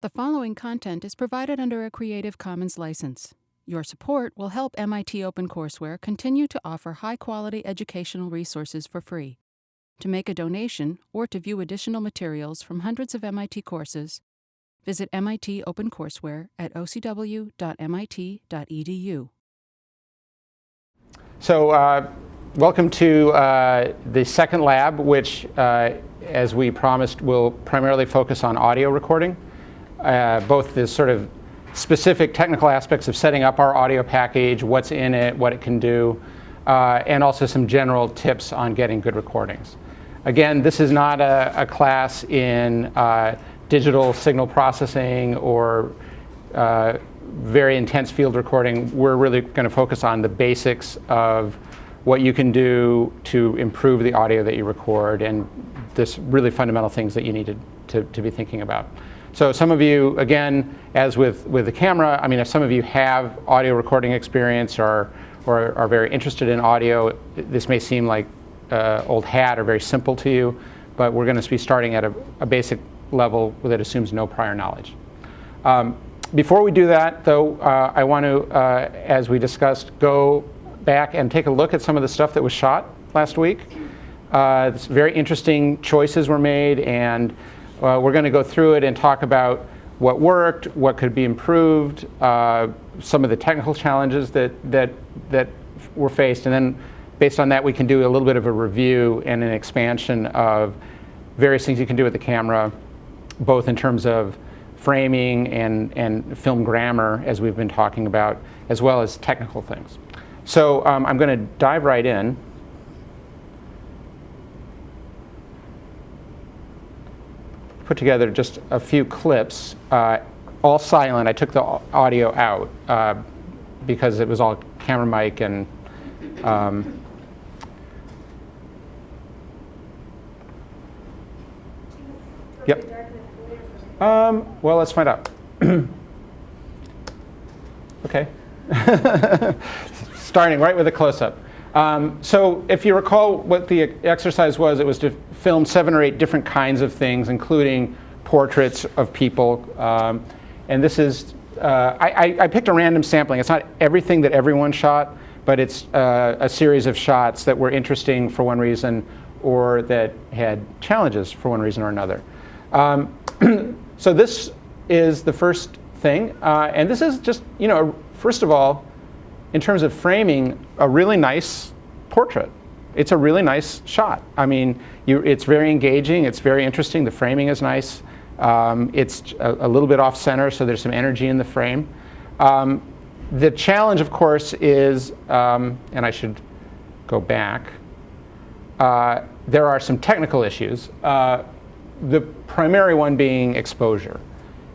The following content is provided under a Creative Commons license. Your support will help MIT OpenCourseware continue to offer high-quality educational resources for free. To make a donation or to view additional materials from hundreds of MIT courses, visit MIT OpenCourseware at ocw.mit.edu. So, welcome to the second lab, which, as we promised, will primarily focus on audio recording. Both the sort of specific technical aspects of setting up our audio package, what's in it, what it can do, and also some general tips on getting good recordings. Again, this is not a class in digital signal processing or very intense field recording. We're really going to focus on the basics of what you can do to improve the audio that you record and this really fundamental things that you need to be thinking about. So some of you, again, as with the camera, I mean, if some of you have audio recording experience or are very interested in audio, this may seem like old hat or very simple to you, but we're going to be starting at a basic level that assumes no prior knowledge. Before we do that, though, I want to, as we discussed, go back and take a look at some of the stuff that was shot last week. Very interesting choices were made, and we're going to go through it and talk about what worked, what could be improved, some of the technical challenges that were faced, and then based on that we can do a little bit of a review and an expansion of various things you can do with the camera, both in terms of framing and film grammar, as we've been talking about, as well as technical things. So I'm going to dive right in. Put together just a few clips, all silent. I took the audio out because it was all camera mic and yep. Well, let's find out. Okay. Starting right with a close-up. So if you recall what the exercise was, it was to film 7 or 8 different kinds of things, including portraits of people. And this is, I picked a random sampling. It's not everything that everyone shot, but it's a series of shots that were interesting for one reason or that had challenges for one reason or another. So this is the first thing. And this is just, first of all, in terms of framing, a really nice portrait. It's a really nice shot. I mean, it's very engaging. It's very interesting. The framing is nice. It's a little bit off center, so there's some energy in the frame. The challenge, of course, is, and I should go back, there are some technical issues. The primary one being exposure.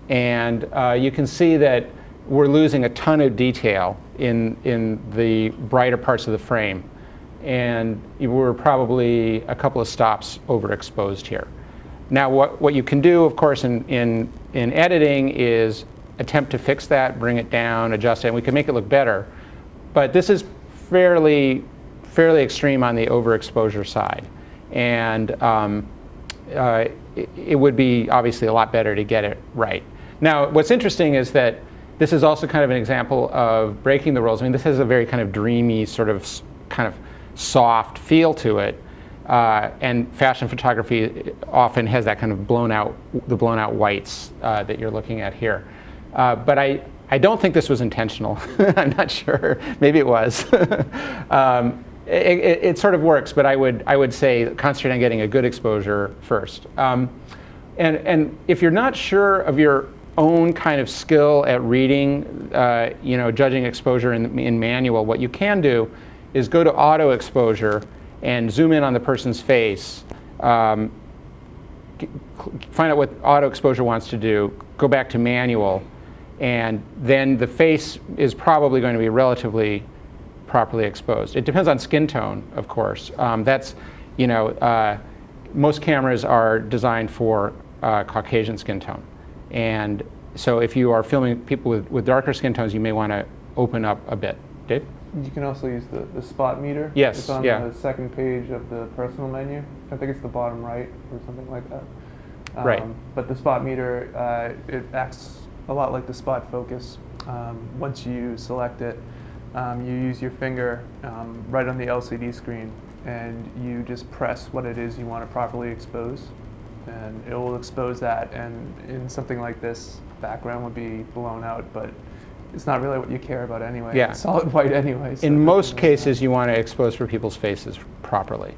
And you can see that we're losing a ton of detail in the brighter parts of the frame. And we're probably a couple of stops overexposed here. Now what you can do, of course, in editing is attempt to fix that, bring it down, adjust it, and we can make it look better. But this is fairly extreme on the overexposure side. And it would be obviously a lot better to get it right. Now what's interesting is that this is also kind of an example of breaking the rules. I mean, this has a very kind of dreamy, sort of soft feel to it, and fashion photography often has that kind of blown out whites that you're looking at here. But I don't think this was intentional. I'm not sure. Maybe it was. It sort of works, but I would say concentrate on getting a good exposure first. And if you're not sure of your own kind of skill at reading, judging exposure in manual, what you can do is go to auto exposure and zoom in on the person's face, find out what auto exposure wants to do, go back to manual, and then the face is probably going to be relatively properly exposed. It depends on skin tone, of course. Most cameras are designed for Caucasian skin tone. And so if you are filming people with darker skin tones, you may want to open up a bit. Dave? You can also use the spot meter. Yes, it's on the second page of the personal menu. I think it's the bottom right or something like that. Right. But the spot meter, it acts a lot like the spot focus. Once you select it, you use your finger right on the LCD screen, and you just press what it is you want to properly expose, and it will expose that. And in something like this, background would be blown out, but it's not really what you care about anyway. Yeah. It's solid white anyway. So In most cases, you want to expose for people's faces properly,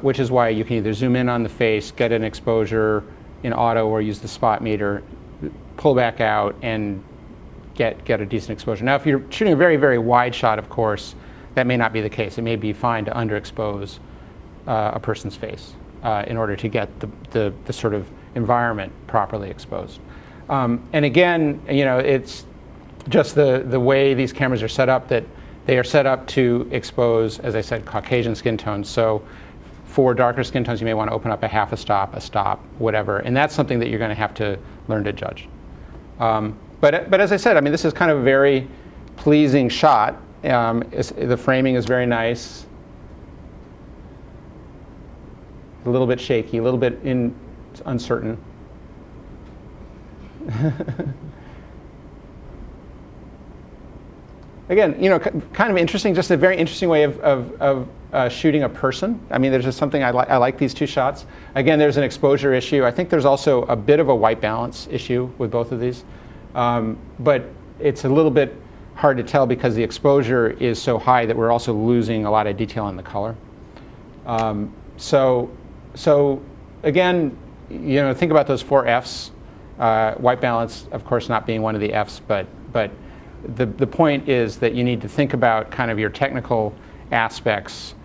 which is why you can either zoom in on the face, get an exposure in auto, or use the spot meter, pull back out, and get a decent exposure. Now, if you're shooting a very, very wide shot, of course, that may not be the case. It may be fine to underexpose a person's face in order to get the sort of environment properly exposed. And again, it's just the way these cameras are set up, that they are set up to expose, as I said, Caucasian skin tones. So for darker skin tones, you may want to open up a half a stop, whatever. And that's something that you're going to have to learn to judge. But as I said, I mean, this is kind of a very pleasing shot. The framing is very nice. A little bit shaky, a little bit uncertain. Again, kind of interesting, just a very interesting way of shooting a person. I mean, there's just something I like these two shots. Again, there's an exposure issue. I think there's also a bit of a white balance issue with both of these. But it's a little bit hard to tell because the exposure is so high that we're also losing a lot of detail in the color. So again, think about those 4 Fs. White balance, of course, not being one of the Fs, but the point is that you need to think about kind of your technical aspects,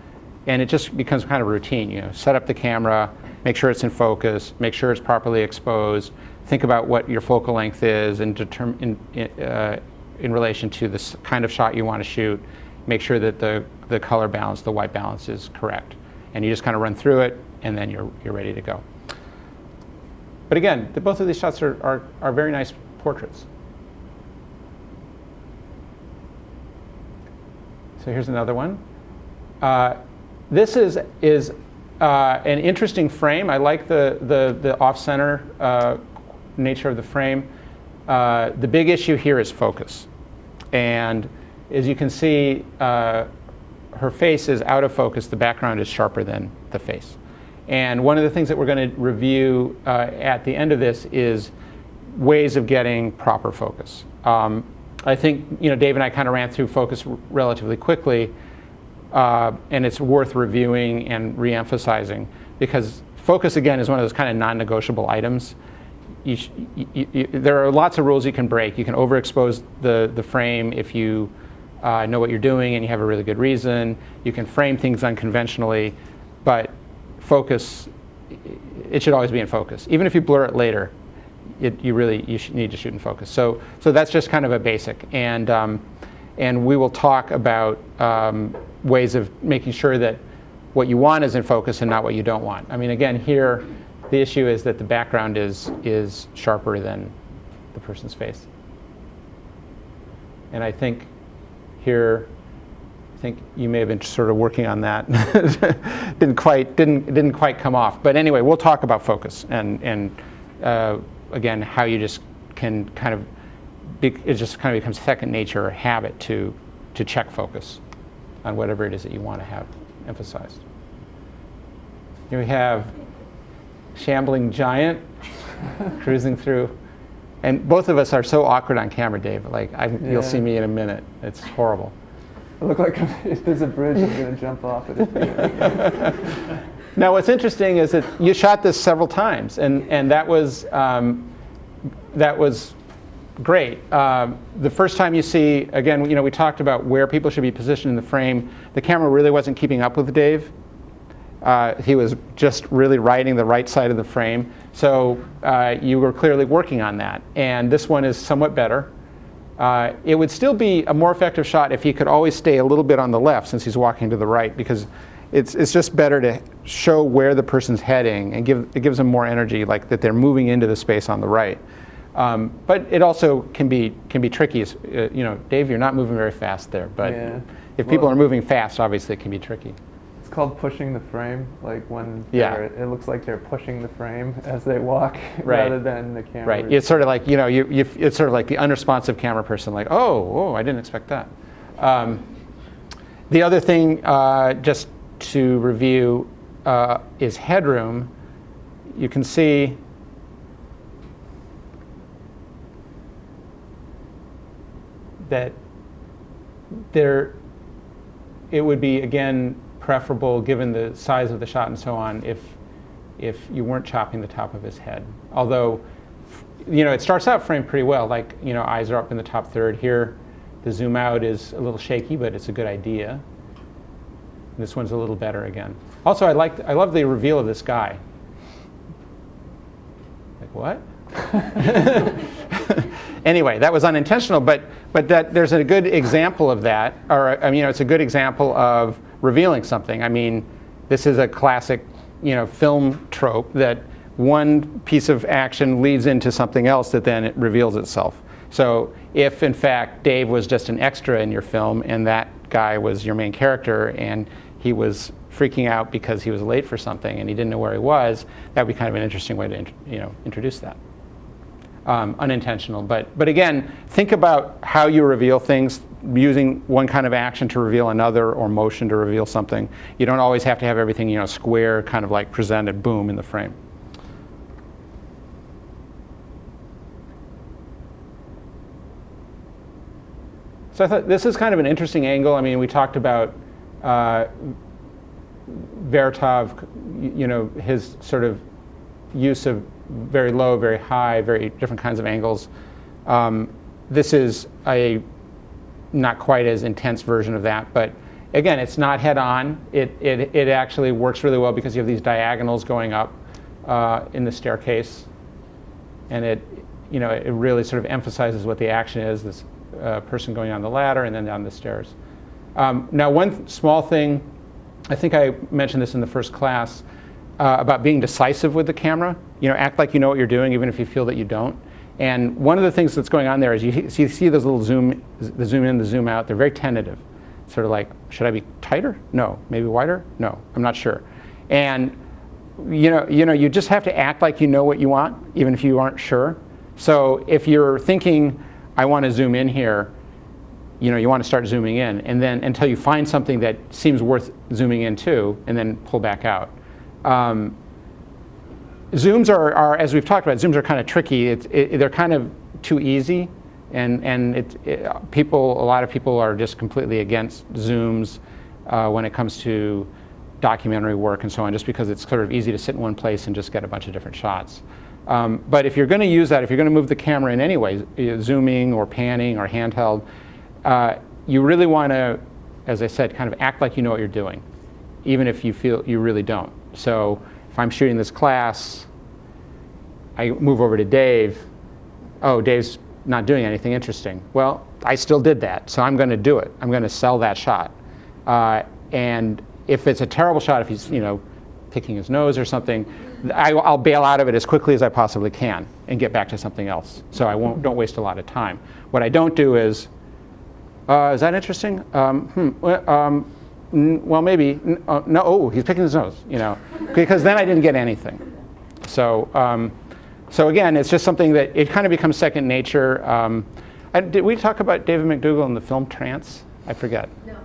and it just becomes kind of routine. Set up the camera, make sure it's in focus, make sure it's properly exposed, think about what your focal length is, and determine in relation to the kind of shot you want to shoot, make sure that the color balance, the white balance, is correct, and you just kind of run through it, and then you're ready to go. But again, both of these shots are very nice portraits. So here's another one. This is an interesting frame. I like the off-center nature of the frame. The big issue here is focus. And as you can see, her face is out of focus. The background is sharper than the face. And one of the things that we're going to review at the end of this is ways of getting proper focus. I think Dave and I kind of ran through focus relatively quickly, and it's worth reviewing and re-emphasizing, because focus, again, is one of those kind of non-negotiable items. There are lots of rules you can break. You can overexpose the frame if you know what you're doing and you have a really good reason. You can frame things unconventionally, but focus, it should always be in focus. Even if you blur it later, you need to shoot in focus. So that's just kind of a basic. And we will talk about ways of making sure that what you want is in focus and not what you don't want. I mean, again, here, the issue is that the background is sharper than the person's face. And I think here, you may have been sort of working on that. didn't quite come off. But anyway, we'll talk about focus and again, how you just can kind of it just kind of becomes second nature or habit to check focus on whatever it is that you want to have emphasized. Here we have shambling giant cruising through, and both of us are so awkward on camera, Dave. Like you'll see me in a minute. It's horrible. I look like if there's a bridge, I'm going to jump off it. Now, what's interesting is that you shot this several times, and that was great. The first time you see, again, we talked about where people should be positioned in the frame. The camera really wasn't keeping up with Dave. He was just really riding the right side of the frame. So you were clearly working on that. And this one is somewhat better. It would still be a more effective shot if he could always stay a little bit on the left since he's walking to the right, because it's just better to show where the person's heading and it gives them more energy, like that they're moving into the space on the right. But it also can be tricky. Dave, you're not moving very fast there, but if people are moving fast, obviously it can be tricky. It's called pushing the frame. Like when it looks like they're pushing the frame as they walk, rather than the camera. Right. It's sort of like it's sort of like the unresponsive camera person. Like, oh, I didn't expect that. The other thing, just to review, is headroom. You can see that it would be, again, preferable, given the size of the shot and so on, if you weren't chopping the top of his head. Although, it starts out framed pretty well. Like, eyes are up in the top third. Here, the zoom out is a little shaky, but it's a good idea. This one's a little better again. Also, I love the reveal of this guy. Like, what? Anyway, that was unintentional, but there's a good example of that, or it's a good example of revealing something. I mean, this is a classic, film trope that one piece of action leads into something else that then it reveals itself. So if in fact Dave was just an extra in your film and that guy was your main character and he was freaking out because he was late for something and he didn't know where he was, that would be kind of an interesting way to introduce that. Unintentional, but again, think about how you reveal things using one kind of action to reveal another, or motion to reveal something. You don't always have to have everything square, kind of like presented, boom, in the frame. So I thought this is kind of an interesting angle. I mean, we talked about Vertov, his sort of use of very low, very high, very different kinds of angles. This is a not quite as intense version of that, but again, it's not head-on. It actually works really well because you have these diagonals going up in the staircase, and it really sort of emphasizes what the action is. This person going on the ladder and then down the stairs. Now, one small thing, I think I mentioned this in the first class, about being decisive with the camera. Act like you know what you're doing, even if you feel that you don't. And one of the things that's going on there is you see those little the zoom in, the zoom out. They're very tentative. Sort of like, should I be tighter? No. Maybe wider? No. I'm not sure. And you just have to act like you know what you want, even if you aren't sure. So if you're thinking, I want to zoom in here, you want to start zooming in, and then until you find something that seems worth zooming into, and then pull back out. Zooms are, as we've talked about, zooms are kind of tricky. They're kind of too easy, and a lot of people are just completely against zooms when it comes to documentary work and so on, just because it's sort of easy to sit in one place and just get a bunch of different shots. But if you're going to use that, if you're going to move the camera in any way, zooming or panning or handheld, you really want to, as I said, kind of act like you know what you're doing, even if you feel you really don't. So if I'm shooting this class, I move over to Dave. Oh, Dave's not doing anything interesting. Well, I still did that, so I'm going to do it. I'm going to sell that shot. And if it's a terrible shot, if he's picking his nose or something, I'll bail out of it as quickly as I possibly can and get back to something else. So don't waste a lot of time. What I don't do is that interesting? Well, maybe. No, oh, he's picking his nose, because then I didn't get anything. So again, it's just something that it kind of becomes second nature. Did we talk about David McDougall in the film Trance? I forget. No.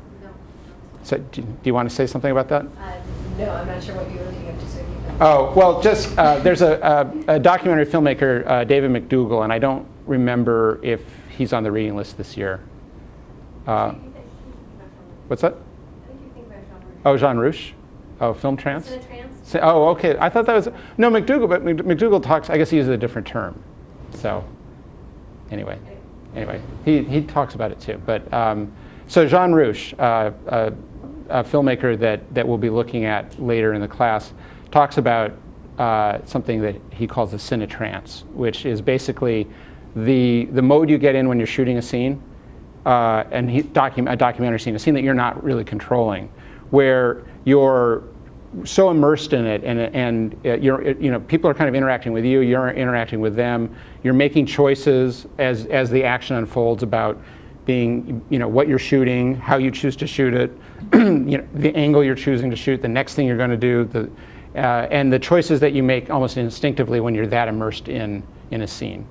So do you want to say something about that? No, I'm not sure what you're looking up to. So Oh, well, just there's a documentary filmmaker, David McDougall, and I don't remember if he's on the reading list this year. What's that? Oh, Jean Rouch? Oh, Film Trance? Oh, okay. I thought that was, no, McDougall, but McDougall talks, I guess he uses a different term. So, anyway, he talks about it too. But, so Jean Rouch, a filmmaker that we'll be looking at later in the class, talks about something that he calls the cinetrance, which is basically the mode you get in when you're shooting a scene, and a documentary scene, a scene that you're not really controlling, where you're so immersed in it, and people are kind of interacting with you, you're interacting with them, you're making choices as the action unfolds about being, what you're shooting, how you choose to shoot it, the angle you're choosing to shoot, the next thing you're going to do, and the choices that you make almost instinctively when you're that immersed in a scene.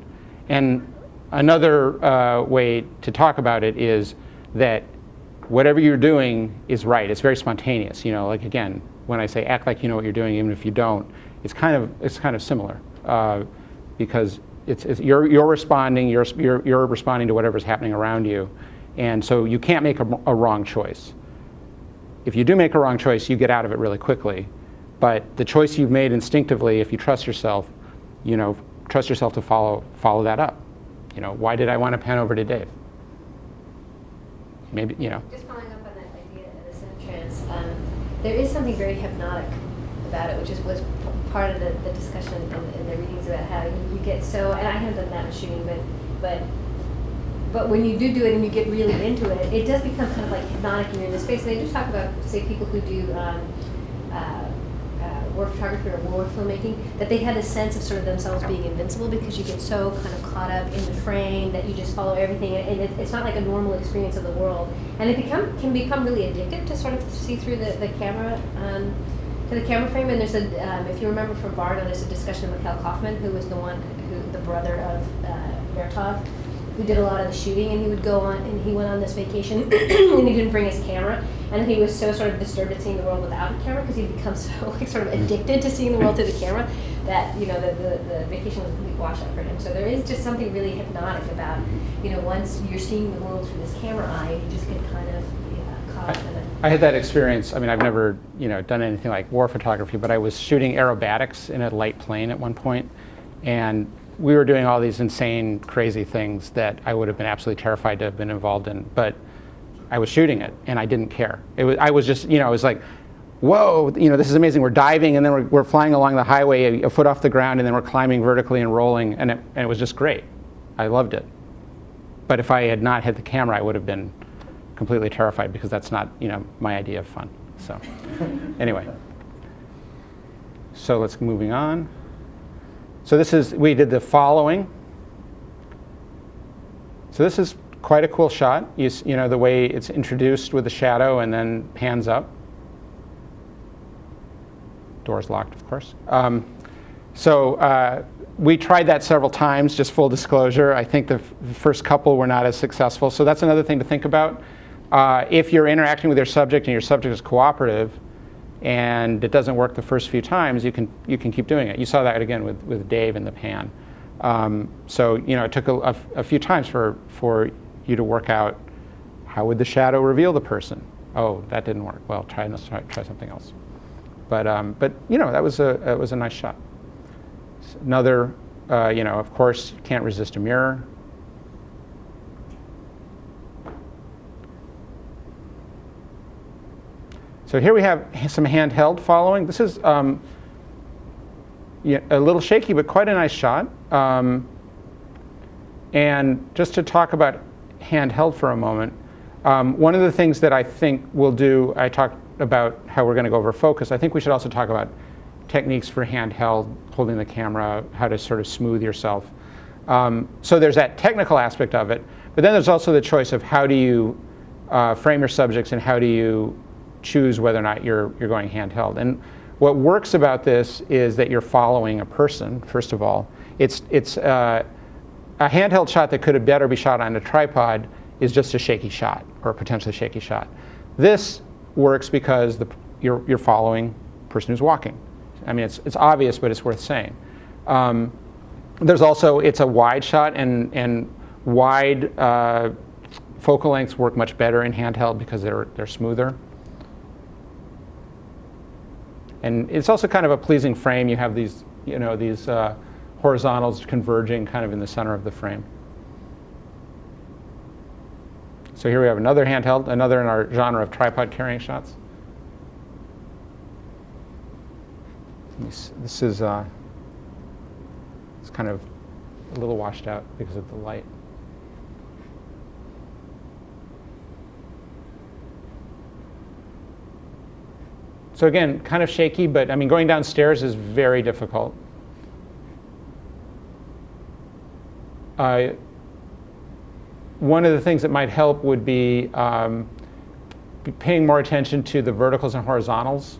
And another way to talk about it is that whatever you're doing is right. It's very spontaneous. Like again, when I say act like you know what you're doing, even if you don't, it's kind of similar because you're responding. You're responding to whatever's happening around you, and so you can't make a wrong choice. If you do make a wrong choice, you get out of it really quickly. But the choice you've made instinctively, if you trust yourself, to follow that up. Why did I want to pan over to Dave? Maybe, Just following up on that idea of the semi-trance, there is something very hypnotic about it, which was part of the discussion in the readings about how you get so, and I haven't done that in shooting, but when you do it and you get really into it, it does become kind of like hypnotic and you're in the space. And they do talk about, say, people who do war photography or war filmmaking, that they had a sense of sort of themselves being invincible because you get so kind of caught up in the frame that you just follow everything, and it's not like a normal experience of the world. And it can become really addictive to sort of see through the camera, to the camera frame. And there's if you remember from Bardo, there's a discussion of Mikhail Kaufman, who was the brother of Vertov, who did a lot of the shooting, and he would go on, and he went on this vacation, and he didn't bring his camera, and he was so sort of disturbed at seeing the world without a camera because he'd become so sort of addicted to seeing the world through the camera that the vacation was a complete washout for him. So there is just something really hypnotic about once you're seeing the world through this camera eye, you just get kind of caught up in it. I had that experience. I mean, I've never done anything like war photography, but I was shooting aerobatics in a light plane at one point, and we were doing all these insane, crazy things that I would have been absolutely terrified to have been involved in. But I was shooting it, and I didn't care. I was just, it was like, whoa, this is amazing. We're diving, and then we're flying along the highway a foot off the ground, and then we're climbing vertically and rolling, and it was just great. I loved it. But if I had not had the camera, I would have been completely terrified because that's not, my idea of fun. So anyway, so let's moving on. So we did the following. So this is quite a cool shot. The way it's introduced with the shadow and then pans up. Door's locked, of course. So we tried that several times, just full disclosure. I think the first couple were not as successful. So that's another thing to think about. If you're interacting with your subject and your subject is cooperative, and it doesn't work the first few times, you can keep doing it. You saw that again with Dave in the pan. So it took a few times for you to work out how would the shadow reveal the person. Oh, that didn't work. Well, try something else. But that was a nice shot. Another, of course, can't resist a mirror. So here we have some handheld following. This is a little shaky, but quite a nice shot. And just to talk about handheld for a moment, one of the things that I think we'll do, I talked about how we're going to go over focus. I think we should also talk about techniques for handheld, holding the camera, how to sort of smooth yourself. So there's that technical aspect of it, but then there's also the choice of how do you frame your subjects and how do you choose whether or not you're going handheld. And what works about this is that you're following a person, first of all. It's a handheld shot that could have better be shot on a tripod is just a shaky shot or a potentially shaky shot. This works because you're following a person who's walking. I mean, it's obvious, but it's worth saying. There's also, it's a wide shot, and wide focal lengths work much better in handheld because they're smoother. And it's also kind of a pleasing frame. You have these, these horizontals converging kind of in the center of the frame. So here we have another handheld, another in our genre of tripod carrying shots. This is it's kind of a little washed out because of the light. So again, kind of shaky, but I mean, going downstairs is very difficult. one of the things that might help would be paying more attention to the verticals and horizontals.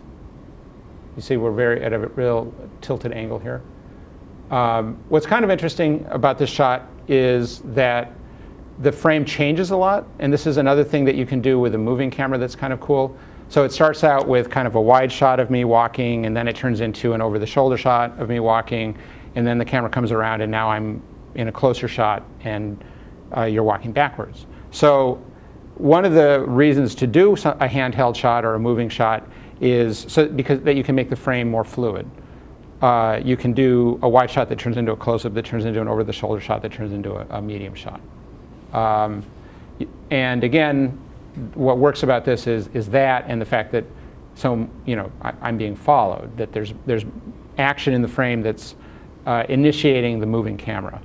You see we're at a real tilted angle here. What's kind of interesting about this shot is that the frame changes a lot, and this is another thing that you can do with a moving camera that's kind of cool. So it starts out with kind of a wide shot of me walking, and then it turns into an over-the-shoulder shot of me walking, and then the camera comes around, and now I'm in a closer shot, and you're walking backwards. So one of the reasons to do a handheld shot or a moving shot is because that you can make the frame more fluid. You can do a wide shot that turns into a close-up, that turns into an over-the-shoulder shot, that turns into a medium shot. And again, what works about this is that, and the fact that I'm being followed, that there's action in the frame that's initiating the moving camera.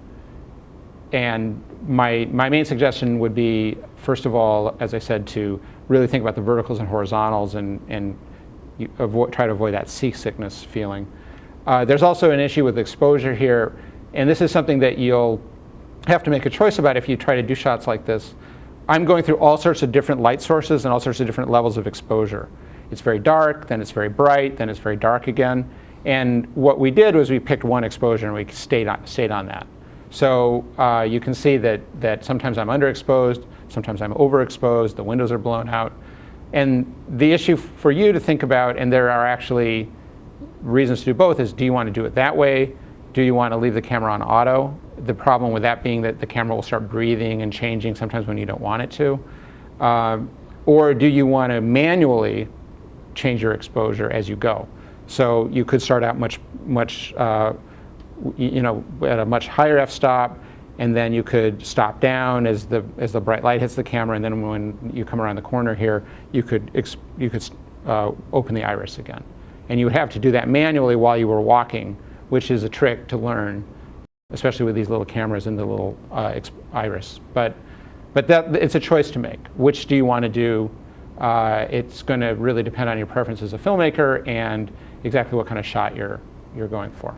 And my main suggestion would be, first of all, as I said, to really think about the verticals and horizontals and try to avoid that seasickness feeling. There's also an issue with exposure here, and this is something that you'll have to make a choice about if you try to do shots like this. I'm going through all sorts of different light sources and all sorts of different levels of exposure. It's very dark, then it's very bright, then it's very dark again. And what we did was we picked one exposure and we stayed on that. So you can see that sometimes I'm underexposed, sometimes I'm overexposed, the windows are blown out. And the issue for you to think about, and there are actually reasons to do both, is do you want to do it that way? Do you want to leave the camera on auto? The problem with that being that the camera will start breathing and changing sometimes when you don't want it to. Or do you want to manually change your exposure as you go? So you could start out at a much higher f-stop, and then you could stop down as the bright light hits the camera, and then when you come around the corner here, you could open the iris again. And you would have to do that manually while you were walking, which is a trick to learn, especially with these little cameras and the little iris. But it's a choice to make. Which do you want to do? It's going to really depend on your preference as a filmmaker and exactly what kind of shot you're going for.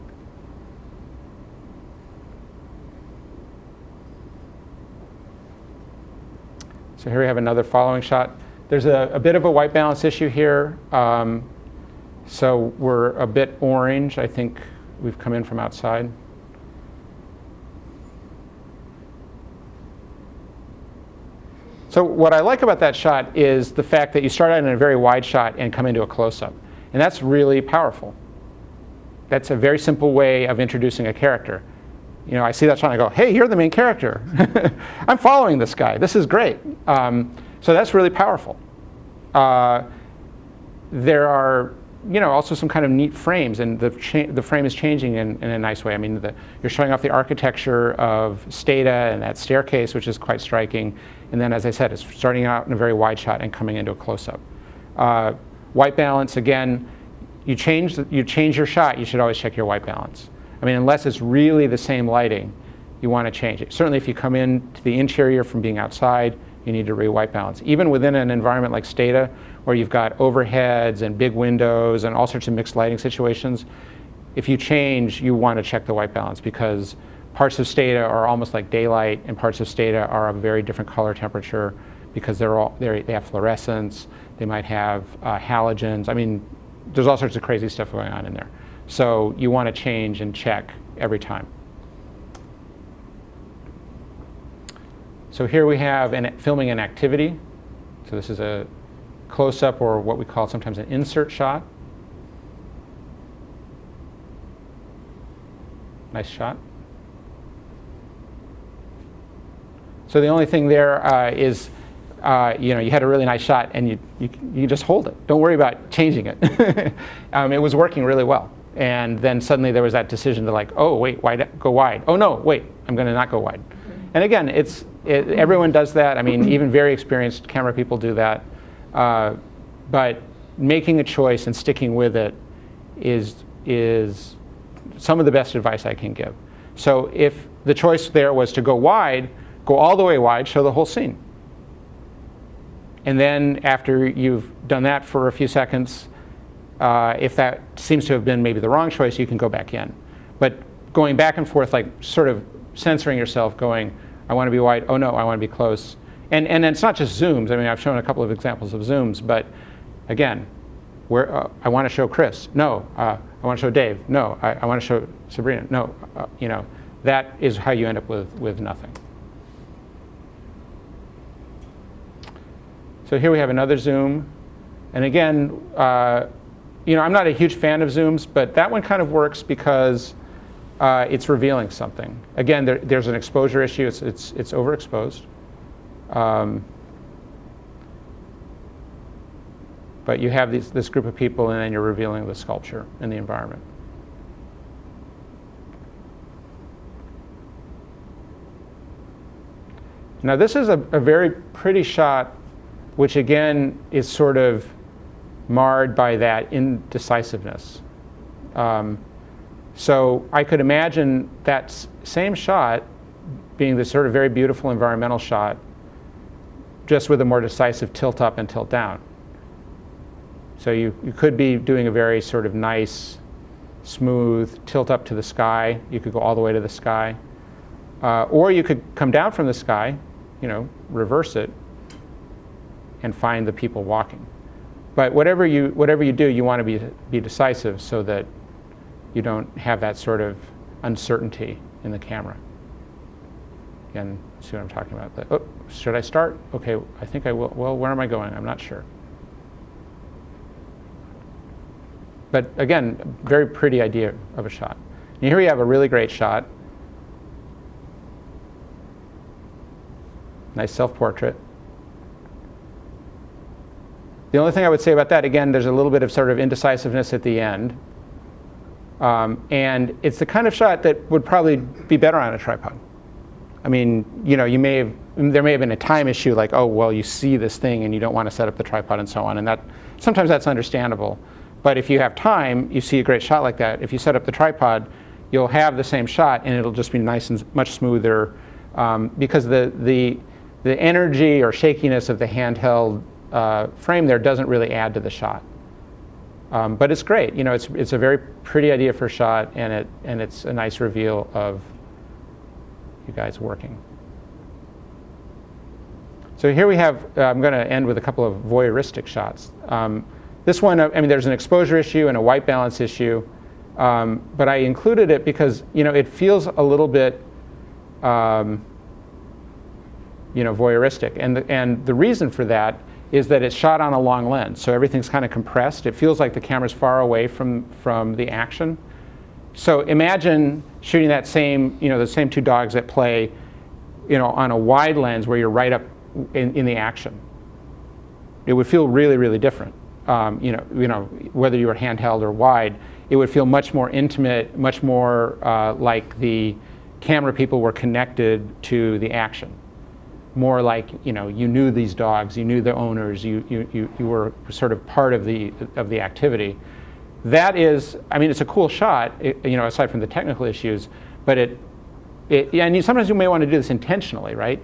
So here we have another following shot. There's a bit of a white balance issue here. So we're a bit orange. I think we've come in from outside. So what I like about that shot is the fact that you start out in a very wide shot and come into a close-up. And that's really powerful. That's a very simple way of introducing a character. I see that shot and I go, hey, you're the main character. I'm following this guy. This is great. So that's really powerful. There are also some kind of neat frames, and the frame is changing in a nice way. I mean, you're showing off the architecture of Stata and that staircase, which is quite striking. And then, as I said, it's starting out in a very wide shot and coming into a close-up. White balance, again, you change your shot, you should always check your white balance. I mean, unless it's really the same lighting, you want to change it. Certainly if you come into the interior from being outside, you need to re-white balance. Even within an environment like Stata, where you've got overheads and big windows and all sorts of mixed lighting situations, if you change, you want to check the white balance, because parts of Stata are almost like daylight, and parts of Stata are a very different color temperature because they have fluorescence, they might have halogens. I mean, there's all sorts of crazy stuff going on in there. So you want to change and check every time. So here we have filming an activity. So this is a close-up, or what we call sometimes an insert shot. Nice shot. So the only thing there is, you had a really nice shot, and you just hold it. Don't worry about changing it. It was working really well. And then suddenly there was that decision to oh, wait, go wide. Oh no, wait, I'm going to not go wide. And again, everyone does that. I mean, even very experienced camera people do that. But making a choice and sticking with it is some of the best advice I can give. So if the choice there was to go wide, go all the way wide, show the whole scene. And then after you've done that for a few seconds, if that seems to have been maybe the wrong choice, you can go back in. But going back and forth, sort of censoring yourself, going, I want to be wide. Oh no, I want to be close. And it's not just zooms. I mean, I've shown a couple of examples of zooms, but again, where I want to show Chris. No, I want to show Dave. No, I want to show Sabrina. No, you know, that is how you end up with nothing. So here we have another zoom, and again, you know, I'm not a huge fan of zooms, but that one kind of works because it's revealing something. Again, there's an exposure issue. It's overexposed. But you have this group of people, and then you're revealing the sculpture and the environment. Now this is a very pretty shot, which again is sort of marred by that indecisiveness. So I could imagine that same shot being this sort of very beautiful environmental shot, just with a more decisive tilt up and tilt down. So you could be doing a very sort of nice, smooth tilt up to the sky. You could go all the way to the sky. Or you could come down from the sky, you know, reverse it, and find the people walking. But whatever you do, you want to be decisive so that you don't have that sort of uncertainty in the camera. Again, see what I'm talking about? Oh, should I start? Okay, I think I will. Well, where am I going? I'm not sure. But again, very pretty idea of a shot. And here we have a really great shot. Nice self-portrait. The only thing I would say about that, again, there's a little bit of sort of indecisiveness at the end. And it's the kind of shot that would probably be better on a tripod. I mean, you know, there may have been a time issue, like, oh, well, you see this thing and you don't want to set up the tripod and so on. And sometimes that's understandable. But if you have time, you see a great shot like that. If you set up the tripod, you'll have the same shot, and it'll just be nice and much smoother, because the energy or shakiness of the handheld frame there doesn't really add to the shot. But it's great. You know, it's a very pretty idea for a shot, and it's a nice reveal of you guys working. So here we have. I'm going to end with a couple of voyeuristic shots. This one, I mean, there's an exposure issue and a white balance issue, but I included it because, you know, it feels a little bit, you know, voyeuristic, and the reason for that is that it's shot on a long lens, so everything's kind of compressed. It feels like the camera's far away from the action. So imagine shooting that same, you know, the same two dogs at play, you know, on a wide lens where you're right up in the action. It would feel really, really different. You know, whether you were handheld or wide, it would feel much more intimate, much more like the camera people were connected to the action. More like, you know, you knew these dogs, you knew the owners, you were sort of part of the activity. That is, I mean, it's a cool shot, you know, aside from the technical issues, but and sometimes you may want to do this intentionally, right?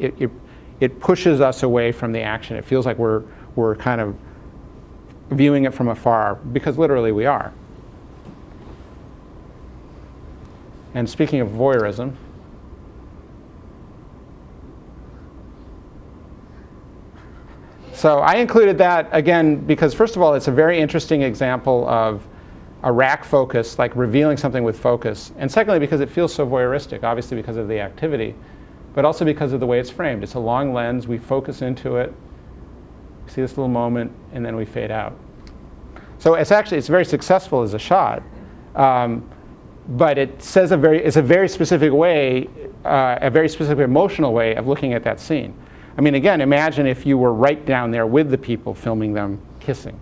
It pushes us away from the action. It feels like we're kind of viewing it from afar, because literally we are. And speaking of voyeurism, so I included that again because, first of all, it's a very interesting example of a rack focus, like revealing something with focus, and secondly because it feels so voyeuristic, obviously because of the activity, but also because of the way it's framed. It's a long lens, we focus into it, see this little moment, and then we fade out. So it's very successful as a shot, but it says it's a very specific way, a very specific emotional way of looking at that scene. I mean, again, imagine if you were right down there with the people filming them kissing.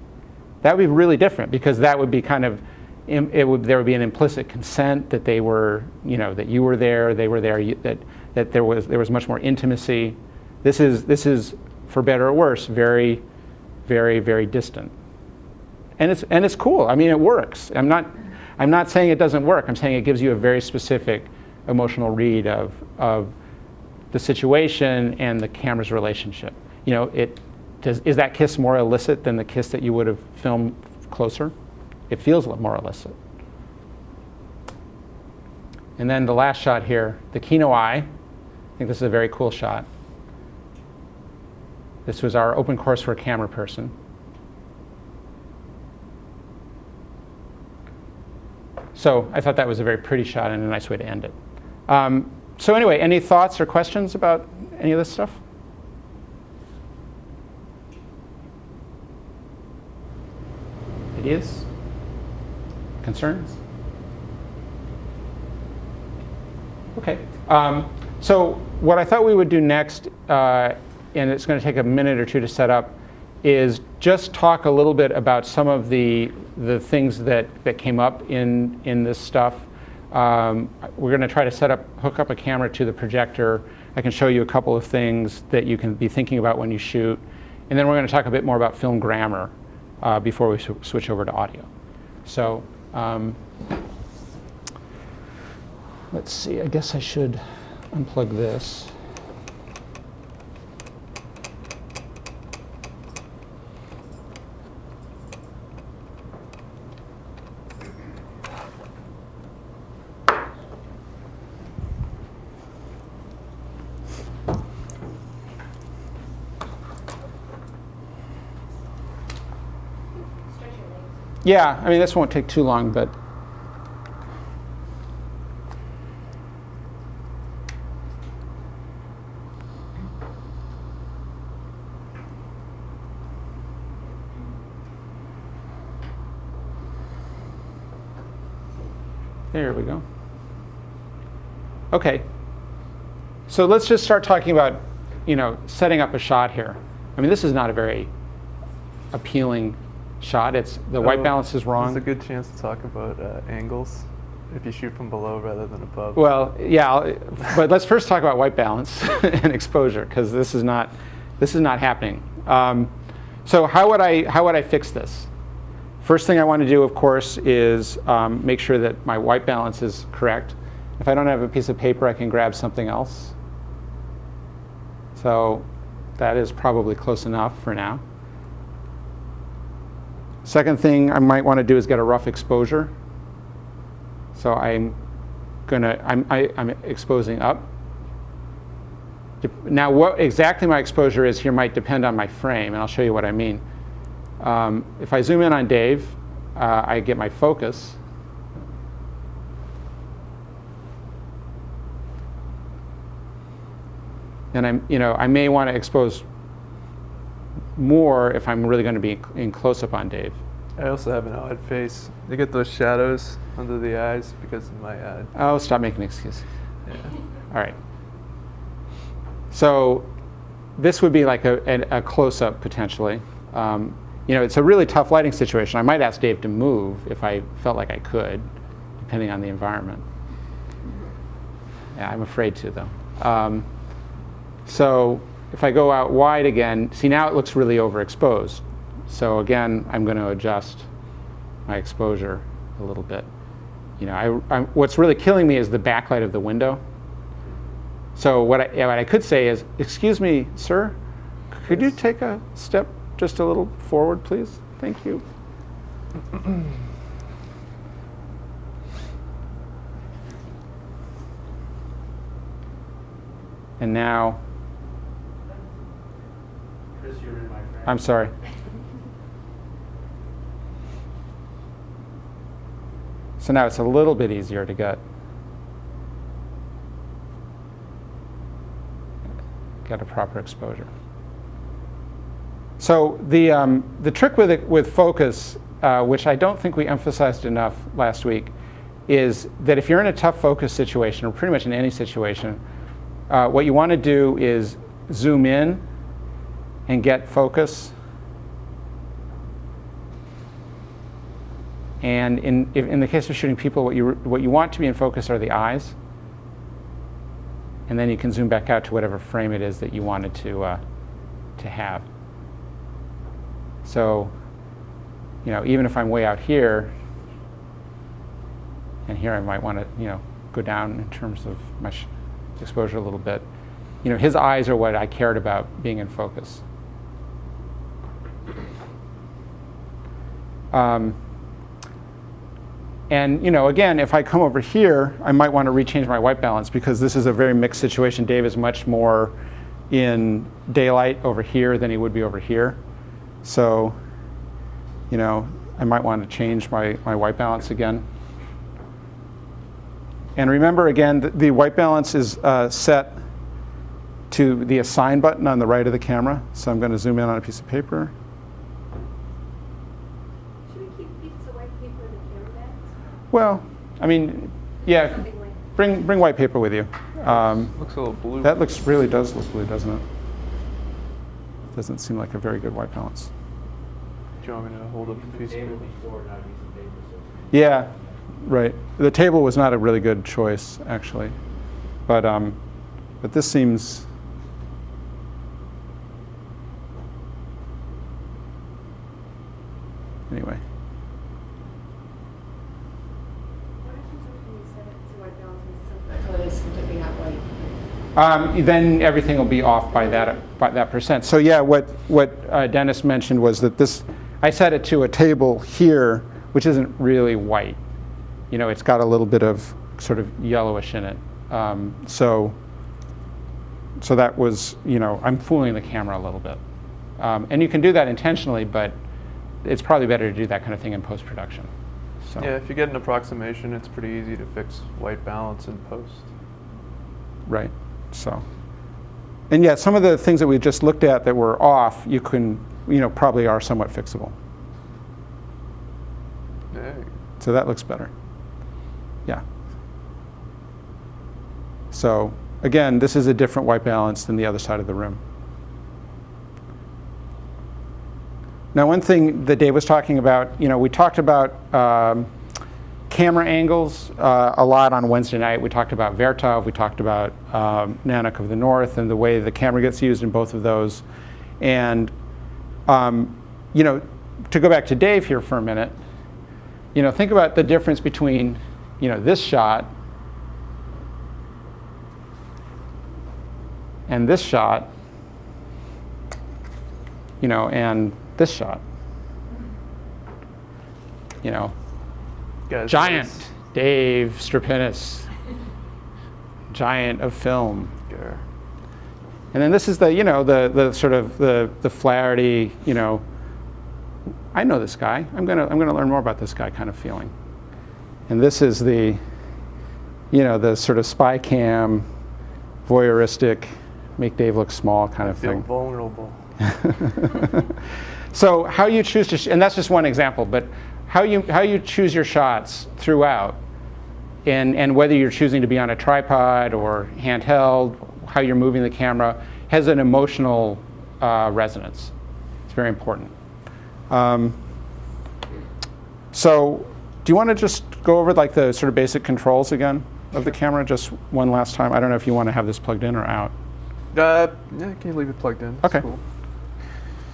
That would be really different, because that would be kind of, there would be an implicit consent that they were, you know, that you were there, they were there, that there was much more intimacy. This is, for better or worse, very, very, very distant. And it's cool. I mean, it works. I'm not saying it doesn't work. I'm saying it gives you a very specific emotional read of the situation and the camera's relationship. You know, is that kiss more illicit than the kiss that you would have filmed closer? It feels more illicit. And then the last shot here, the Kino eye. I think this is a very cool shot. This was our OpenCourseware camera person. So I thought that was a very pretty shot and a nice way to end it. So anyway, any thoughts or questions about any of this stuff? Ideas? Concerns? Okay. So what I thought we would do next, and it's going to take a minute or two to set up, is just talk a little bit about some of the things that came up in this stuff. We're going to try to hook up a camera to the projector. I can show you a couple of things that you can be thinking about when you shoot. And then we're going to talk a bit more about film grammar before we switch over to audio. So let's see, I guess I should unplug this. Yeah, I mean, this won't take too long, but there we go. Okay, so let's just start talking about, setting up a shot here. I mean, this is not a very appealing shot. The white balance is wrong. There's a good chance to talk about angles if you shoot from below rather than above. Well, yeah, but let's first talk about white balance and exposure, because this is not happening. So how would I fix this? First thing I want to do, of course, is make sure that my white balance is correct. If I don't have a piece of paper, I can grab something else. So that is probably close enough for now. Second thing I might want to do is get a rough exposure. So I'm exposing up. Now, what exactly my exposure is here might depend on my frame, and I'll show you what I mean. If I zoom in on Dave, I get my focus. And I may want to expose more if I'm really going to be in close-up on Dave. I also have an odd face. You get those shadows under the eyes because of my Oh, stop making excuses. Yeah. All right. So this would be like a close-up potentially. It's a really tough lighting situation. I might ask Dave to move if I felt like I could, depending on the environment. Yeah, I'm afraid to, though. So if I go out wide again, see, now it looks really overexposed. So again, I'm going to adjust my exposure a little bit. What's really killing me is the backlight of the window. So what I could say is, excuse me, sir, could you take a step just a little forward, please? Thank you. And now, Chris, you're in my frame. I'm sorry. So now it's a little bit easier to get a proper exposure. So the trick with focus, which I don't think we emphasized enough last week, is that if you're in a tough focus situation, or pretty much in any situation, what you want to do is zoom in and get focus. And in the case of shooting people, what you want to be in focus are the eyes. And then you can zoom back out to whatever frame it is that you wanted to have. So, even if I'm way out here, and here I might want to, go down in terms of my exposure a little bit. His eyes are what I cared about being in focus. And again, if I come over here, I might want to rechange my white balance because this is a very mixed situation. Dave is much more in daylight over here than he would be over here. So, I might want to change my white balance again. And remember, again, the white balance is set to the assign button on the right of the camera. So I'm going to zoom in on a piece of paper. Should we keep pieces of white paper in the camera bags? Well, I mean, yeah, Something like bring white paper with you. Looks a little blue. That really does look blue, doesn't it? Doesn't seem like a very good white balance. Do you want me to hold up a piece of Table paper? before, not using paper, so. Yeah, right. The table was not a really good choice, actually. But this seems... Anyway. What happens when you set it to white balance and something out white? Then everything will be off by that percent. So yeah, what Dennis mentioned was that I set it to a table here, which isn't really white. It's got a little bit of sort of yellowish in it. So that was, I'm fooling the camera a little bit. And you can do that intentionally, but it's probably better to do that kind of thing in post-production. So. Yeah, if you get an approximation, it's pretty easy to fix white balance in post. Right. So. And yeah, some of the things that we just looked at that were off, you can, probably are somewhat fixable. Yeah. So that looks better. Yeah. So again, this is a different white balance than the other side of the room. Now, one thing that Dave was talking about, we talked about camera angles a lot on Wednesday night. We talked about Vertov, we talked about Nanook of the North and the way the camera gets used in both of those. And, to go back to Dave here for a minute, think about the difference between, this shot and this shot, and this shot. Guys, Giant Dave Stripinis, giant of film. Sure. And then this is the, the sort of the flaherty, I know this guy. I'm gonna learn more about this guy kind of feeling. And this is the, the sort of spy cam, voyeuristic, make Dave look small kind of Feel thing. vulnerable. So how you choose to, and that's just one example, but how you choose your shots throughout, and whether you're choosing to be on a tripod or handheld, how you're moving the camera, has an emotional resonance. It's very important. So do you want to just go over like the sort of basic controls again of the camera just one last time? I don't know if you want to have this plugged in or out. Yeah, can you leave it plugged in? That's Okay. cool.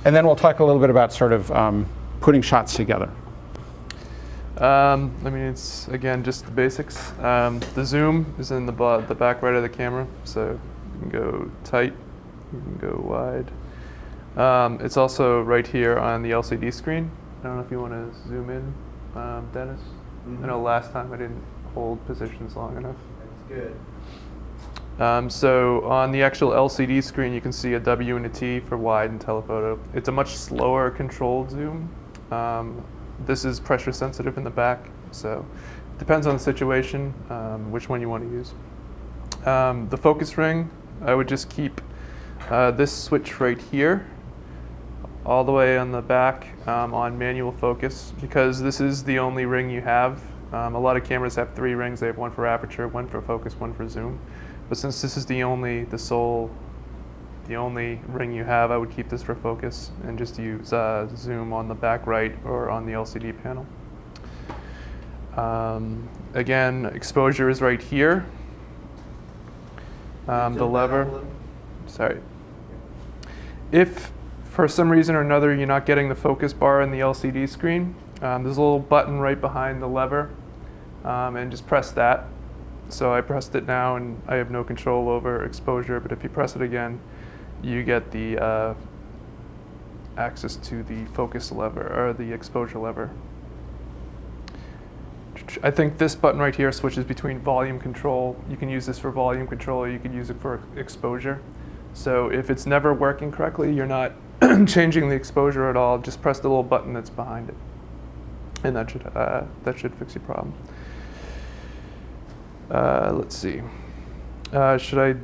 And then we'll talk a little bit about sort of putting shots together. It's, again, just the basics. The zoom is in the back right of the camera, so you can go tight, you can go wide. It's also right here on the LCD screen. I don't know if you want to zoom in, Dennis. Mm-hmm. I know last time I didn't hold positions long enough. That's good. So on the actual LCD screen, you can see a W and a T for wide and telephoto. It's a much slower controlled zoom. This is pressure sensitive in the back, so it depends on the situation, which one you want to use. The focus ring, I would just keep this switch right here, all the way on the back on manual focus, because this is the only ring you have. A lot of cameras have 3 rings. They have one for aperture, one for focus, one for zoom. But since this is the only ring you have, I would keep this for focus and just use zoom on the back right or on the LCD panel. Again, exposure is right here. The lever. Sorry. If for some reason or another you're not getting the focus bar in the LCD screen, there's a little button right behind the lever, and just press that. So I pressed it now and I have no control over exposure, but if you press it again, you get the access to the focus lever or the exposure lever. I think this button right here switches between volume control. You can use this for volume control, or you can use it for exposure. So if it's never working correctly, you're not changing the exposure at all, just press the little button that's behind it. And that should fix your problem. Let's see. Should I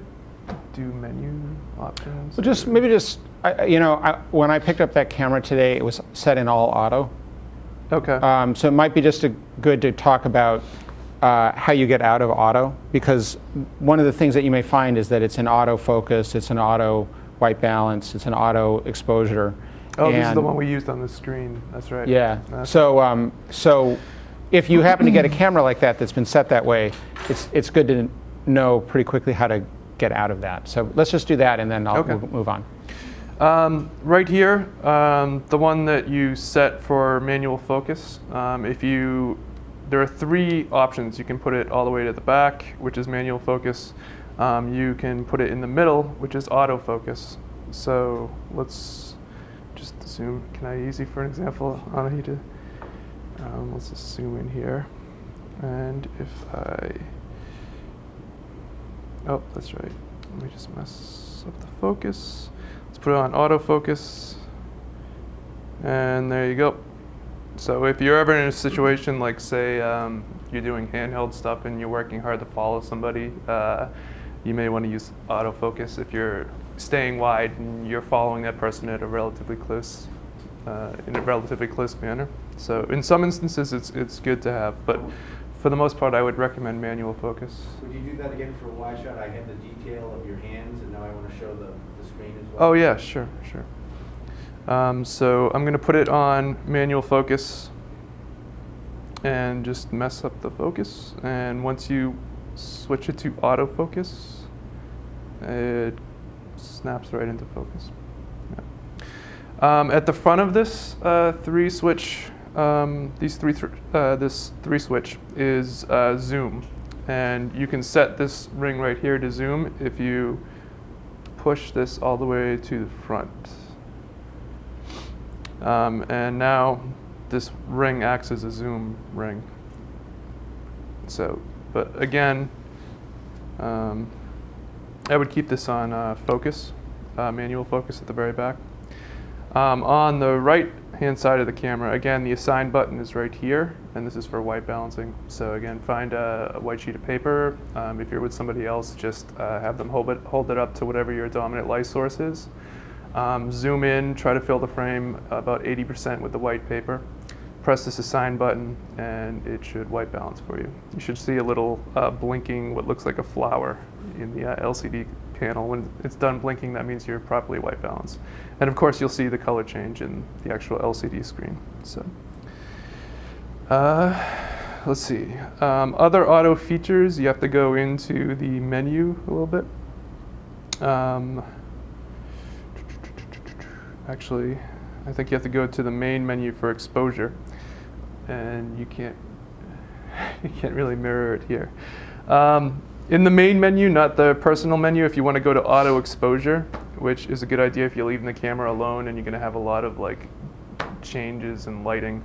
do menu options? Well, when I picked up that camera today, it was set in all auto. Okay. So it might be just good to talk about how you get out of auto, because one of the things that you may find is that it's an auto focus, it's an auto white balance, it's an auto exposure. Oh, this is the one we used on the screen. That's right. Yeah. So if you happen to get a camera like that that's been set that way, it's good to know pretty quickly how to get out of that. So let's just do that, and then we'll move on. Right here, the one that you set for manual focus, there are 3 options. You can put it all the way to the back, which is manual focus. You can put it in the middle, which is autofocus. So let's just zoom. Can I use it for an example on how to? Let's just zoom in here. And if oh, that's right. Let me just mess up the focus. Let's put it on autofocus. And there you go. So if you're ever in a situation like, say, you're doing handheld stuff and you're working hard to follow somebody, you may want to use autofocus if you're staying wide and you're following that person at a relatively close, in a relatively close manner. So in some instances, it's good to have, but for the most part, I would recommend manual focus. Would you do that again for a wide shot? I had the detail of your hands, and now I want to show the screen as well. Oh yeah, sure. So I'm going to put it on manual focus and just mess up the focus. And once you switch it to autofocus, it snaps right into focus. Yeah. At the front of this this 3 switch is zoom, and you can set this ring right here to zoom if you push this all the way to the front. And now this ring acts as a zoom ring. So, but again, I would keep this on focus, manual focus at the very back. On the right-hand side of the camera, again, the assign button is right here, and this is for white balancing. So again, find a white sheet of paper. If you're with somebody else, just have them hold it up to whatever your dominant light source is. Zoom in, try to fill the frame about 80% with the white paper. Press this assign button, and it should white balance for you. You should see a little blinking, what looks like a flower in the LCD panel. When it's done blinking, that means you're properly white balanced. And of course, you'll see the color change in the actual LCD screen. So, let's see. Other auto features, you have to go into the menu a little bit. Actually, I think you have to go to the main menu for exposure, and you can't really mirror it here. In the main menu, not the personal menu, if you want to go to auto exposure, which is a good idea if you're leaving the camera alone and you're going to have a lot of like changes in lighting.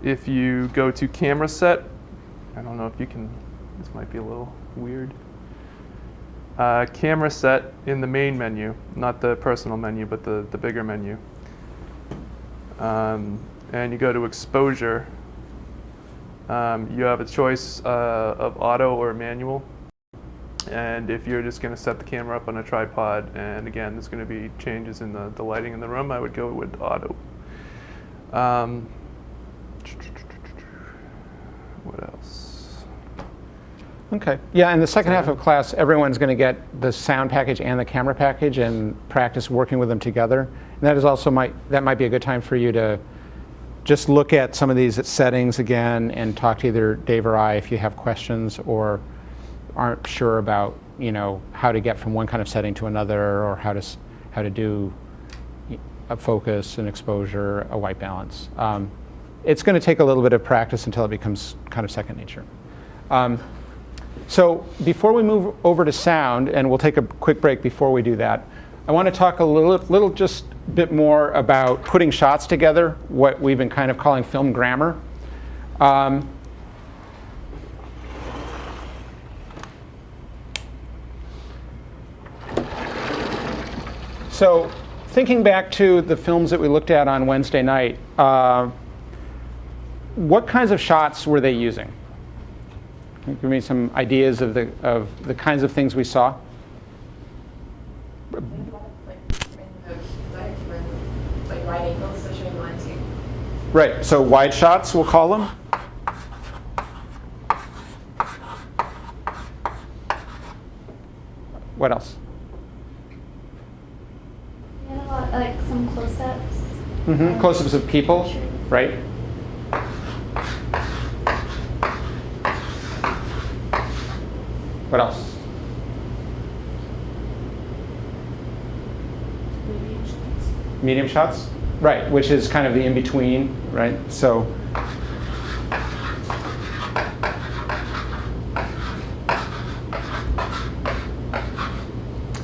If you go to camera set, I don't know if you can, this might be a little weird. Camera set in the main menu, not the personal menu, but the bigger menu. And you go to exposure. You have a choice of auto or manual. And if you're just going to set the camera up on a tripod, and again, there's going to be changes in the lighting in the room, I would go with auto. What else? Okay. Yeah, in the second half of class, everyone's going to get the sound package and the camera package and practice working with them together. And that is also that might be a good time for you to just look at some of these settings again and talk to either Dave or I if you have questions or aren't sure about, how to get from one kind of setting to another, or how to do a focus, an exposure, a white balance. It's going to take a little bit of practice until it becomes kind of second nature. So before we move over to sound, and we'll take a quick break before we do that, I want to talk a little just bit more about putting shots together, what we've been kind of calling film grammar. So thinking back to the films that we looked at on Wednesday night, what kinds of shots were they using? Can you give me some ideas of the kinds of things we saw? Like wide angles, so showing one, two. Right, so wide shots, we'll call them. What else? We had a lot, like some close-ups. Mm-hmm. Close-ups of people, right? What else? Medium shots, right, which is kind of the in-between, right? So,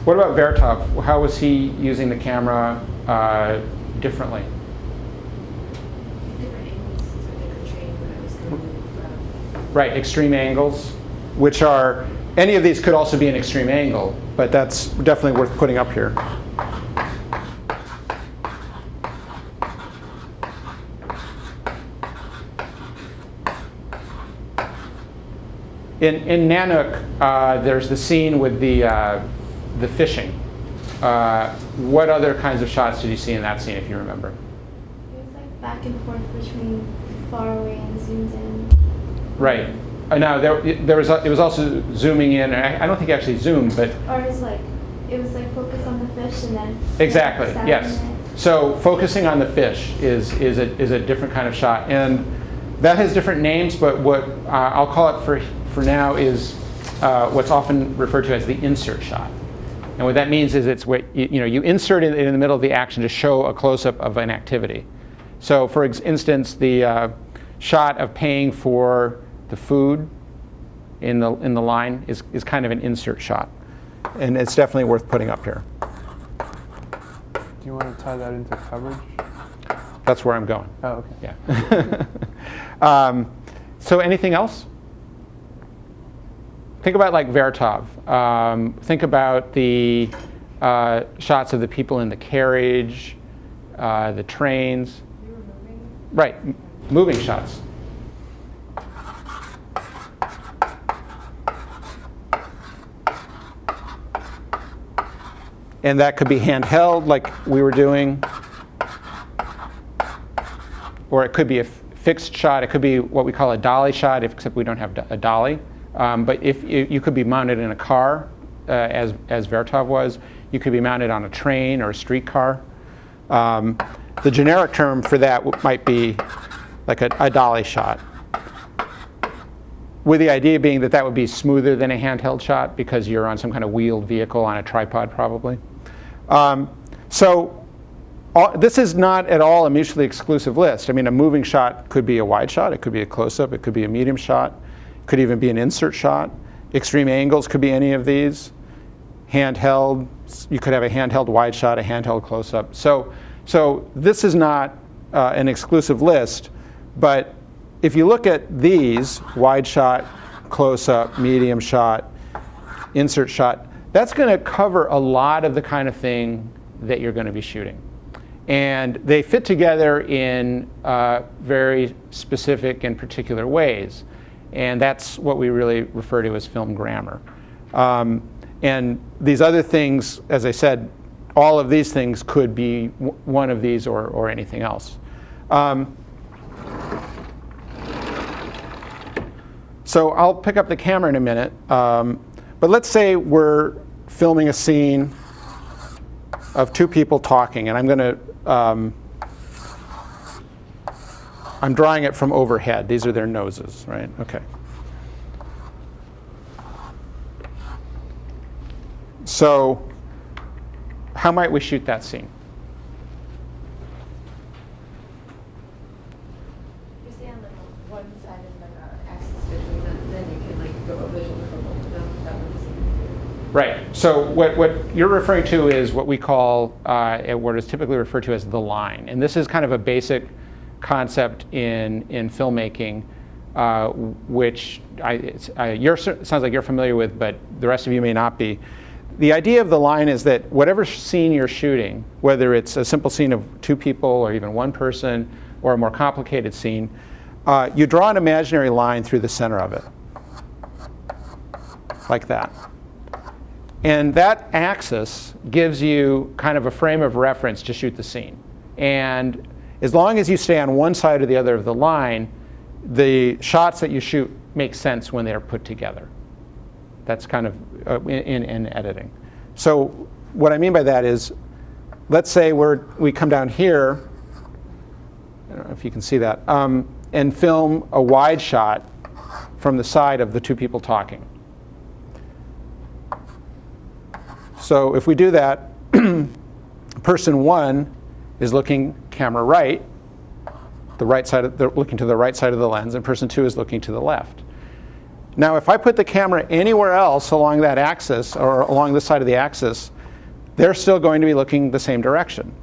what about Vertov? How was he using the camera differently? Different angles, so different trains that I was going Right, extreme angles, which are, any of these could also be an extreme angle, but that's definitely worth putting up here. In Nanook, there's the scene with the fishing. What other kinds of shots did you see in that scene, if you remember? It was like back and forth between far away and zoomed in. Right. Now it was also zooming in. And I don't think it actually zoomed, but Or it was like focused on the fish and then exactly. sat Yes. in it. So focusing on the fish is a different kind of shot, and that has different names. But what I'll call it for now is what's often referred to as the insert shot. And what that means is it's what you insert it in the middle of the action to show a close-up of an activity. So for instance, the shot of paying for the food in the line is kind of an insert shot. And it's definitely worth putting up here. Do you want to tie that into coverage? That's where I'm going. Oh, okay. Yeah. So anything else? Think about like Vertov. Think about the shots of the people in the carriage, the trains. You were moving? Right, moving shots. And that could be handheld like we were doing. Or it could be a fixed shot. It could be what we call a dolly shot, except we don't have a dolly. But if you could be mounted in a car, as Vertov was, you could be mounted on a train or a streetcar. The generic term for that might be like a dolly shot, with the idea being that that would be smoother than a handheld shot because you're on some kind of wheeled vehicle on a tripod probably. This is not at all a mutually exclusive list. I mean, a moving shot could be a wide shot, it could be a close-up, it could be a medium shot, it could even be an insert shot. Extreme angles could be any of these. Handheld, you could have a handheld wide shot, a handheld close-up. So this is not an exclusive list, but if you look at these, wide shot, close-up, medium shot, insert shot, that's going to cover a lot of the kind of thing that you're going to be shooting. And they fit together in very specific and particular ways. And that's what we really refer to as film grammar. And these other things, as I said, all of these things could be one of these or anything else. So I'll pick up the camera in a minute. But let's say we're filming a scene of two people talking, and I'm going to I'm drawing it from overhead. These are their noses, right? Okay. So how might we shoot that scene? You see on like one side and like an axis between them, then you can like go visually for both of them. That would be Right. So what you're referring to is what we call, what is typically referred to as the line. And this is kind of a basic concept in filmmaking which sounds like you're familiar with, but the rest of you may not be. The idea of the line is that whatever scene you're shooting, whether it's a simple scene of 2 people or even 1 person or a more complicated scene, you draw an imaginary line through the center of it, like that. And that axis gives you kind of a frame of reference to shoot the scene. And as long as you stay on one side or the other of the line, the shots that you shoot make sense when they're put together. That's kind of in editing. So what I mean by that is, let's say we come down here, I don't know if you can see that, and film a wide shot from the side of the 2 people talking. So if we do that, person 1 is looking camera right, they're looking to the right side of the lens, and person 2 is looking to the left. Now, if I put the camera anywhere else along that axis or along this side of the axis, they're still going to be looking the same direction.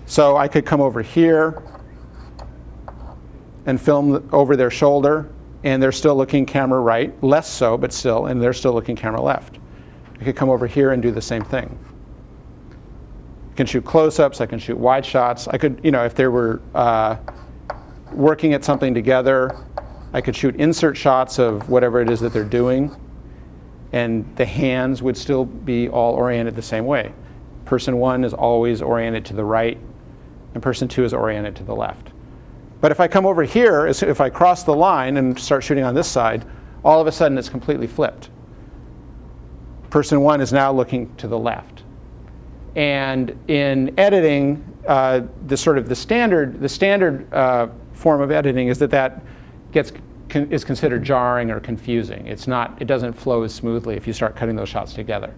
So I could come over here and film over their shoulder, and they're still looking camera right, less so, but still, and they're still looking camera left. I could come over here and do the same thing. I can shoot close-ups, I can shoot wide shots. I could, if they were working at something together, I could shoot insert shots of whatever it is that they're doing, and the hands would still be all oriented the same way. Person 1 is always oriented to the right, and person 2 is oriented to the left. But if I come over here, if I cross the line and start shooting on this side, all of a sudden it's completely flipped. Person 1 is now looking to the left. And in editing, the standard form of editing is that is considered jarring or confusing. It doesn't flow as smoothly if you start cutting those shots together.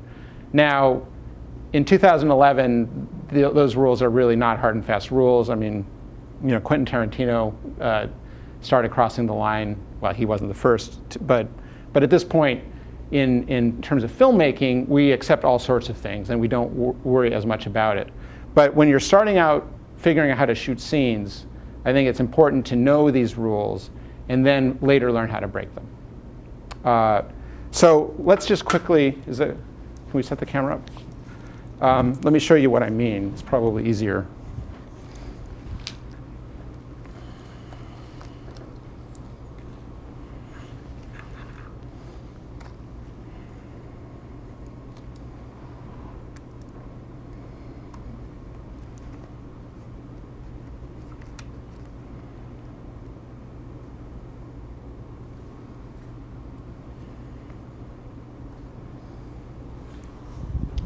Now, in 2011, those rules are really not hard and fast rules. I mean, Quentin Tarantino started crossing the line. Well, he wasn't the first, but at this point, in terms of filmmaking, we accept all sorts of things, and we don't worry as much about it. But when you're starting out figuring out how to shoot scenes, I think it's important to know these rules and then later learn how to break them. So let's just quickly, can we set the camera up? Let me show you what I mean. It's probably easier.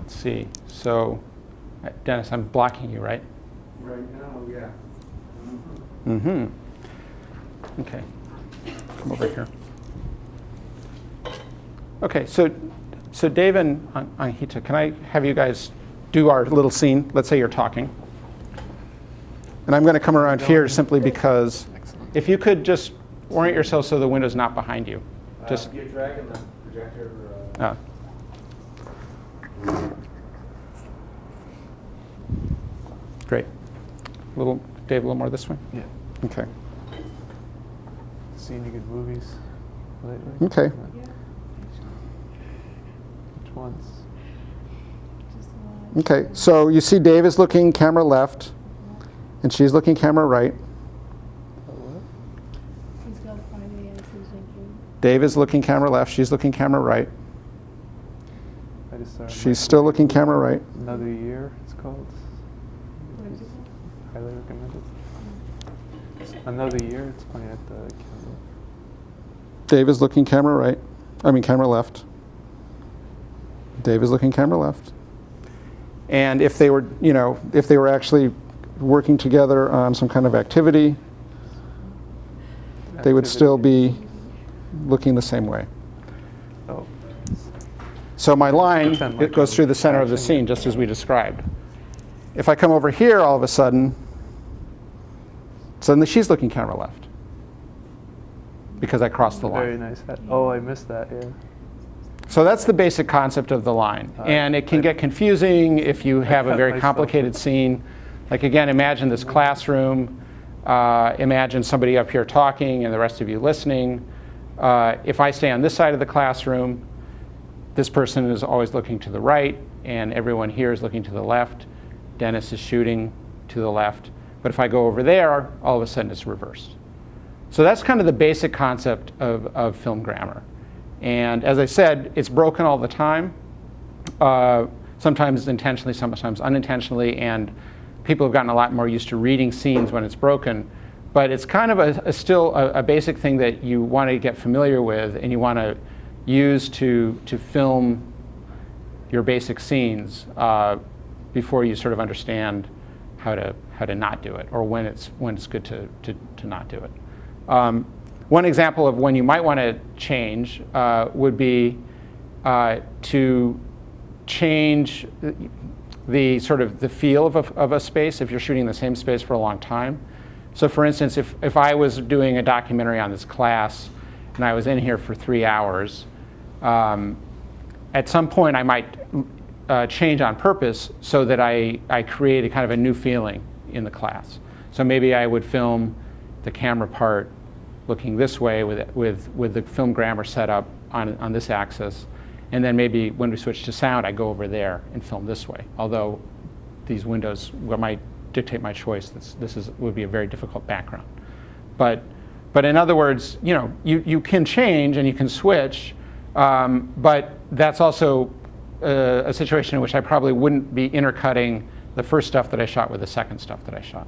See. So, Dennis, I'm blocking you, right? Right now, yeah. Mm-hmm. Okay. Come over here. Okay, so Dave and Anhita, can I have you guys do our little scene? Let's say you're talking. And I'm going to come around here simply because if you could just orient yourself so the window's not behind you. You're dragging the projector. Great. Dave, a little more this way? Yeah. Okay. Seen any good movies lately? Okay. Which ones? Okay, so you see Dave is looking camera left, and she's looking camera right. Dave is looking camera left, she's looking camera right. She's still looking camera right. Another Year, it's called. Highly recommended. Another Year, it's playing at the camera. Dave is looking camera right. Camera left. Dave is looking camera left. And if they were actually working together on some kind of activity, they would still be looking the same way. Oh. So my line, it goes through the center of the scene, just as we described. If I come over here, all of a sudden, suddenly she's looking camera left because I crossed the line. Very nice. Oh, I missed that, yeah. So that's the basic concept of the line. And it can get confusing if you have a very complicated scene. Like again, imagine this classroom. Imagine somebody up here talking and the rest of you listening. If I stay on this side of the classroom, this person is always looking to the right, and everyone here is looking to the left. Dennis is shooting to the left. But if I go over there, all of a sudden it's reversed. So that's kind of the basic concept of film grammar. And as I said, it's broken all the time, sometimes intentionally, sometimes unintentionally, and people have gotten a lot more used to reading scenes when it's broken. But it's kind of still a basic thing that you want to get familiar with and you want to use to film your basic scenes before you sort of understand how to not do it, or when it's good to not do it. One example of when you might want to change would be to change the sort of the feel of a space if you're shooting the same space for a long time. So for instance, if I was doing a documentary on this class and I was in here for 3 hours, at some point I might change on purpose so that I create a kind of a new feeling in the class. So maybe I would film the camera part looking this way with the film grammar set up on this axis. And then maybe when we switch to sound, I go over there and film this way. Although these windows might dictate my choice, would be a very difficult background. But in other words, you can change and you can switch, but that's also a situation in which I probably wouldn't be intercutting the first stuff that I shot with the second stuff that I shot.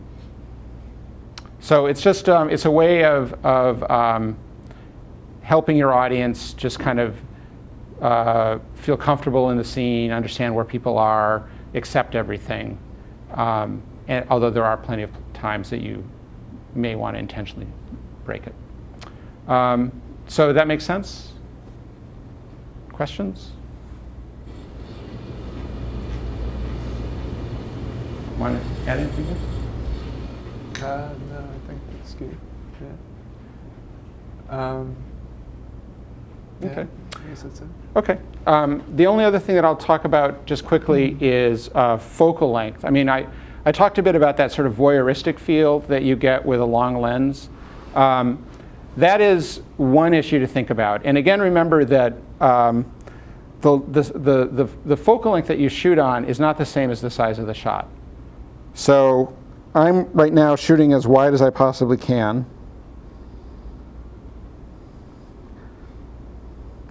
So it's just it's a way of helping your audience just kind of feel comfortable in the scene, understand where people are, accept everything. And although there are plenty of times that you may want to intentionally break it. So that makes sense? Questions? Want to add anything? No, I think it's good. Yeah. Okay. I guess that's it. Okay. The only other thing that I'll talk about just quickly is focal length. I mean, I talked a bit about that sort of voyeuristic feel that you get with a long lens. That is one issue to think about. And again, remember that the focal length that you shoot on is not the same as the size of the shot. So I'm right now shooting as wide as I possibly can.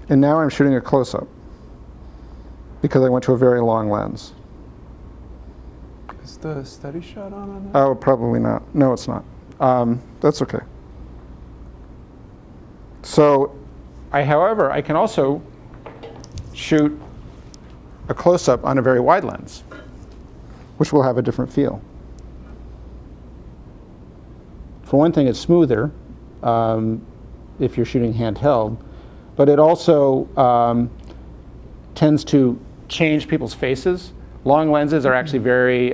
And now I'm shooting a close-up because I went to a very long lens. Is the steady shot on that? Oh, probably not. No, it's not. That's okay. So, however, I can also shoot a close-up on a very wide lens, which will have a different feel. For one thing, it's smoother if you're shooting handheld, but it also tends to change people's faces. Long lenses are actually very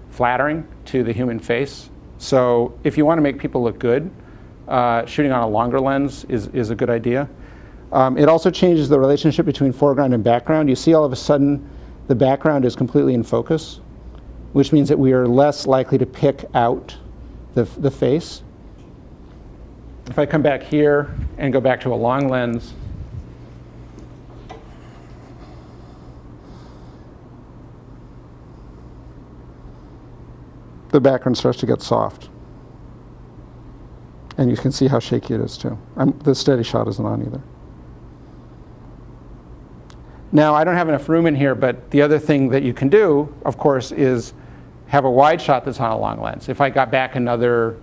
flattering to the human face. So if you want to make people look good, shooting on a longer lens is a good idea. It also changes the relationship between foreground and background. You see all of a sudden the background is completely in focus, which means that we are less likely to pick out the face. If I come back here and go back to a long lens, the background starts to get soft. And you can see how shaky it is too. The steady shot isn't on either. Now, I don't have enough room in here, but the other thing that you can do, of course, is have a wide shot that's on a long lens. If I got back another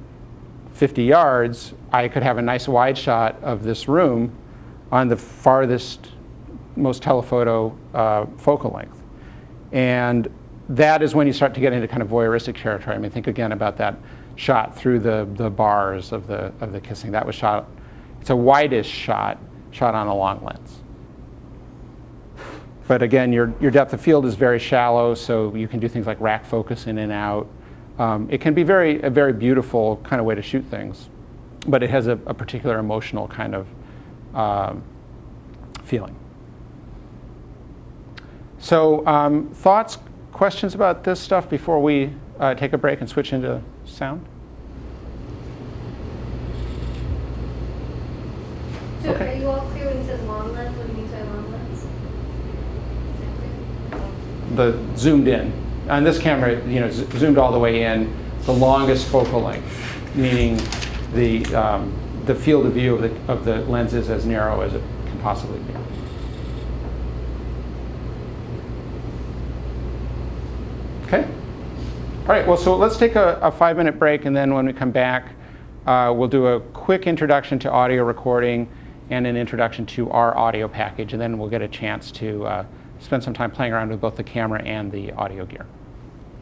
50 yards, I could have a nice wide shot of this room on the farthest, most telephoto focal length. And that is when you start to get into kind of voyeuristic territory. I mean, think again about that shot through the bars of the kissing. That was shot, it's a widest shot on a long lens. But again, your depth of field is very shallow, so you can do things like rack focus in and out. It can be a very beautiful kind of way to shoot things, but it has a particular emotional kind of feeling. So thoughts, questions about this stuff before we take a break and switch into sound? the zoomed in. On this camera, zoomed all the way in, the longest focal length, meaning the field of view of the lens is as narrow as it can possibly be. Okay. All right. Well, so let's take a 5-minute break, and then when we come back, we'll do a quick introduction to audio recording and an introduction to our audio package, and then we'll get a chance to spend some time playing around with both the camera and the audio gear.